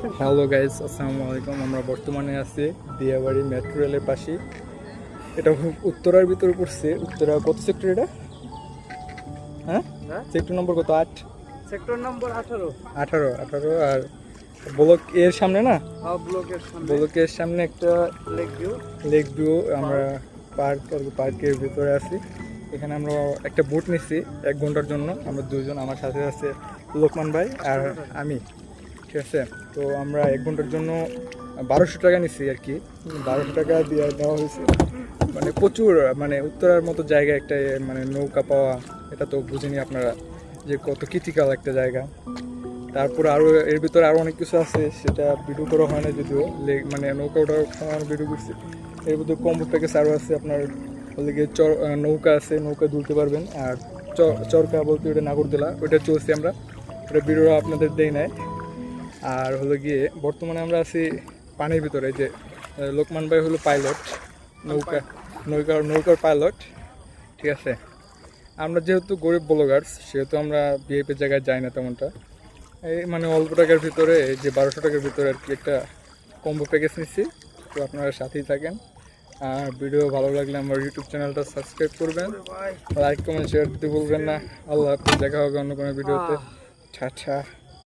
Hello guys, আসসালামু আলাইকুম। আমরা বর্তমানে আছি দিয়াবাড়ি মেট্রো রেলের পাশে। এটা উত্তরার ভিতরে পড়ছে। উত্তরা কত সেক্টর এটা? হ্যাঁ, সেক্টর নম্বর কত? 8? সেক্টর নম্বর 18। 18 আর ব্লক এর সামনে না? হ্যাঁ, ব্লকের সামনে। ব্লকের সামনে একটা লেক ভিউ আমরা পার্কের ভিতরে আছি। এখানে আমরা একটা বোট নিচ্ছি 1 ঘন্টার জন্য। আমরা দুজন, আমার সাথে আছে লোকমান ভাই আর আমি, ঠিক আছে। তো আমরা 1 ঘন্টার জন্য 1200 টাকা নিচ্ছি আর কি। 1200 টাকা দিয়ে দেওয়া হয়েছে। মানে প্রচুর, মানে উত্তরার মতো জায়গা একটা, মানে নৌকা পাওয়া, এটা তো বুঝিনি আপনারা যে কত ক্রিটিক্যাল একটা জায়গা। তারপরে আরও এর ভিতরে আরও অনেক কিছু আছে, সেটা ভিডিও করা হয় না যদিও। মানে নৌকা ওঠার সময় ভিডিও করছি। এর ভিতরে কম্বো প্যাকেজ আরও আছে আপনার। বলে গিয়ে নৌকা আছে, নৌকা দুলতে পারবেন। আর চরকা বলতে ওটা নাগরদোলা, ওইটা চলছি আমরা, ওটা ভিডিও আপনাদের দেই নাই। আর হলো গিয়ে বর্তমানে আমরা আছি পানির ভিতরে। যে লোকমান ভাই হলো পাইলট, নৌকার পাইলট, ঠিক আছে। আমরা যেহেতু গরিব ব্লগার্স, সেহেতু আমরা ভিআইপি জায়গায় যাই না তেমনটা। এই মানে অল্প টাকার ভিতরে, এই যে 1200 টাকার ভিতরে আর কি একটা কম্বো প্যাকেজ নিচ্ছি। তো আপনারা সাথেই থাকেন। আর ভিডিও ভালো লাগলে আমার ইউটিউব চ্যানেলটা সাবস্ক্রাইব করবেন, লাইক কমেন্ট শেয়ার দিতে ভুলবেন না। আল্লাহ হাফেজ, দেখা হবে অন্য কোনো ভিডিওতে। টাটা।